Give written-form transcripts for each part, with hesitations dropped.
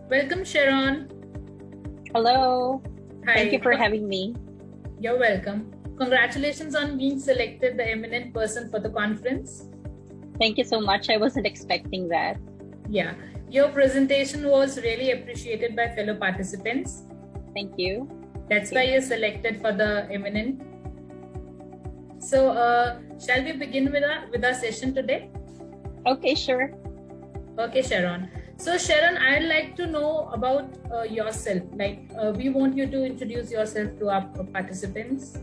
Welcome, Sharron. Hello. Thank you Hi. for having me. You're welcome. Congratulations on being selected the eminent person for the conference. Thank you so much. I wasn't expecting that. Yeah, your presentation was really appreciated by fellow participants. Thank you. That's why you're selected for the eminent. So, shall we begin with our session today? Okay, sure. Okay, Sharron. So, Sharron, I'd like to know about yourself. We want you to introduce yourself to our participants.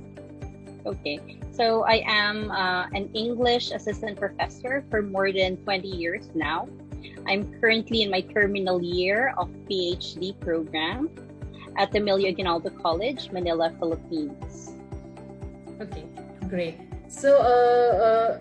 Okay. So I am an English assistant professor for more than 20 years now. I'm currently in my terminal year of PhD program at the Emilio Aguinaldo College, Manila, Philippines. Okay, great. So,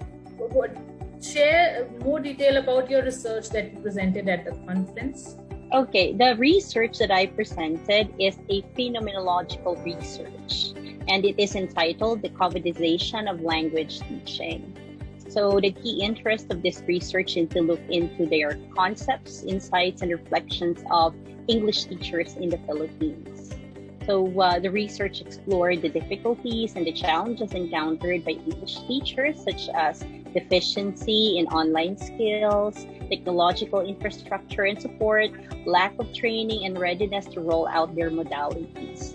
share more detail about your research that you presented at the conference. Okay, the research that I presented is a phenomenological research, and it is entitled The Covidization of Language Teaching. So the key interest of this research is to look into their concepts, insights, and reflections of English teachers in the Philippines. So the research explored the difficulties and the challenges encountered by English teachers, such as deficiency in online skills, technological infrastructure and support, lack of training, and readiness to roll out their modalities.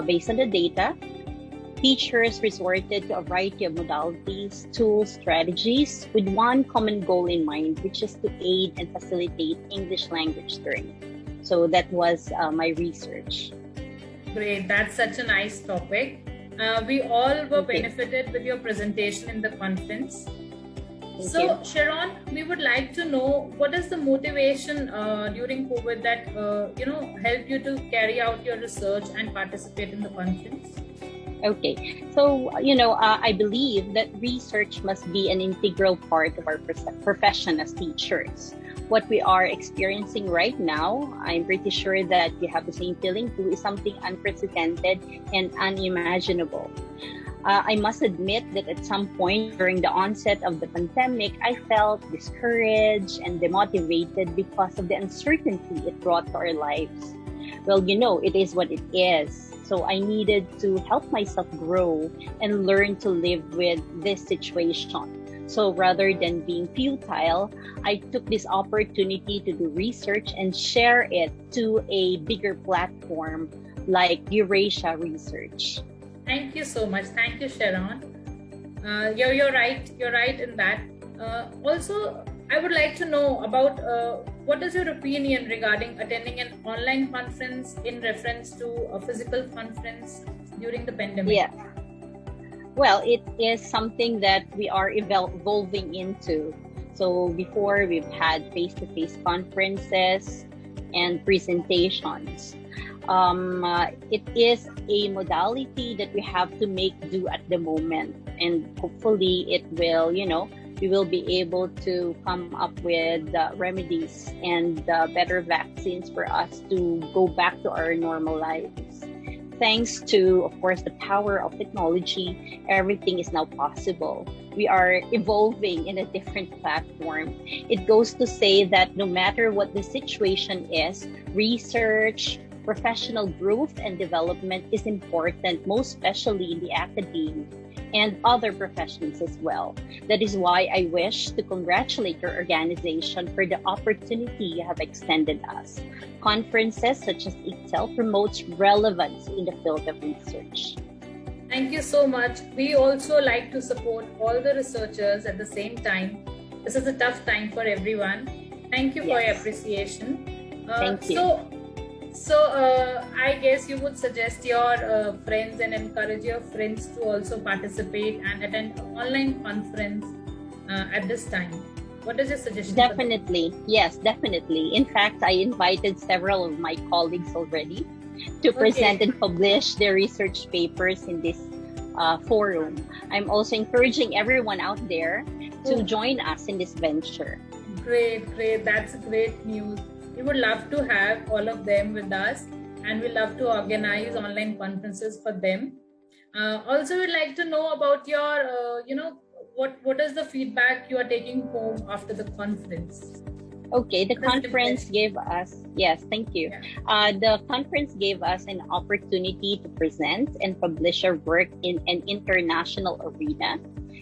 Based on the data, teachers resorted to a variety of modalities, tools, strategies, with one common goal in mind, which is to aid and facilitate English language learning. So that was my research. Great, that's such a nice topic. We all were benefited with your presentation in the conference. So, Sharron, we would like to know what is the motivation during COVID that helped you to carry out your research and participate in the conference? Okay, so I believe that research must be an integral part of our profession as teachers. What we are experiencing right now, I'm pretty sure that you have the same feeling too, is something unprecedented and unimaginable. I must admit that at some point during the onset of the pandemic, I felt discouraged and demotivated because of the uncertainty it brought to our lives. Well, it is what it is. So I needed to help myself grow and learn to live with this situation. So rather than being futile, I took this opportunity to do research and share it to a bigger platform like Eurasia Research. Thank you so much. Thank you, Sharron. You're right. You're right in that. Also, I would like to know about what is your opinion regarding attending an online conference in reference to a physical conference during the pandemic? Yeah. Well, it is something that we are evolving into. So before, we've had face-to-face conferences and presentations. It is a modality that we have to make do at the moment, and hopefully it will, we will be able to come up with remedies and better vaccines for us to go back to our normal lives. Thanks to, of course, the power of technology, everything is now possible. We are evolving in a different platform. It goes to say that no matter what the situation is, research, professional growth and development is important, most especially in the academia and other professions as well. That is why I wish to congratulate your organization for the opportunity you have extended us. Conferences such as Excel promotes relevance in the field of research. Thank you so much. We also like to support all the researchers at the same time. This is a tough time for everyone. Thank you for your appreciation. Thank you. So I guess you would suggest your friends and encourage your friends to also participate and attend an online conference at this time. What is your suggestion? Definitely. Yes, definitely. In fact, I invited several of my colleagues already to present and publish their research papers in this forum. I'm also encouraging everyone out there to join us in this venture. Great. That's great news. We would love to have all of them with us, and we love to organize online conferences for them. Also, we'd like to know about your, what is the feedback you are taking home after the conference? Okay, the What is conference gimmicks? gave us, yes, thank you. Yeah. The conference gave us an opportunity to present and publish our work in an international arena.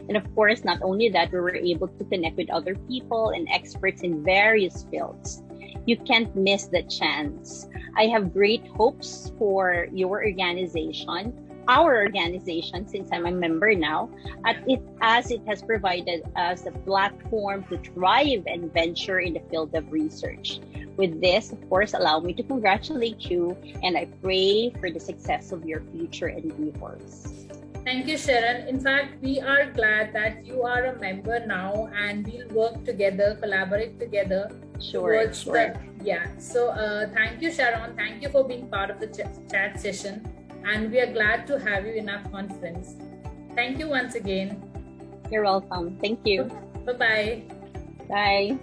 And of course, not only that, we were able to connect with other people and experts in various fields. You can't miss the chance. I have great hopes for your organization, our organization, since I'm a member now, as it has provided us a platform to thrive and venture in the field of research. With this, of course, allow me to congratulate you, and I pray for the success of your future endeavors. Thank you, Sharon. In fact, we are glad that you are a member now, and we'll work together, collaborate together Sure. So thank you, Sharon. Thank you for being part of the chat session, and we are glad to have you in our conference. Thank you once again. You're welcome. Thank you. Bye-bye. Bye.